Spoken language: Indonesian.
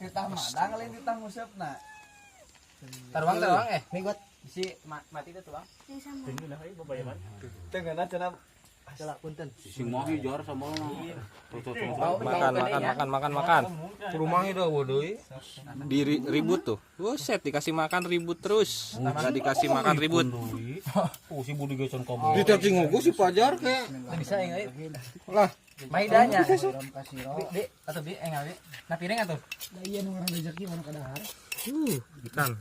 Kita madang lain kita ngusapna. Taruang Migot si mati itu tuang. tengah cenah salah punten. Sing mau jar sama Makan. Rumah itu bodoh. Ribut tuh. Buset dikasih makan ribut terus. Enggak dikasih makan ribut. Oh si budi gesan kamu. Di cacing nggo si Pajar kayak. Bisa ya. Lah, Maidanya. Di atau di enggak di. Nah piring atuh. Da ieu nu ngaran rezeki mana kadahar. ikan.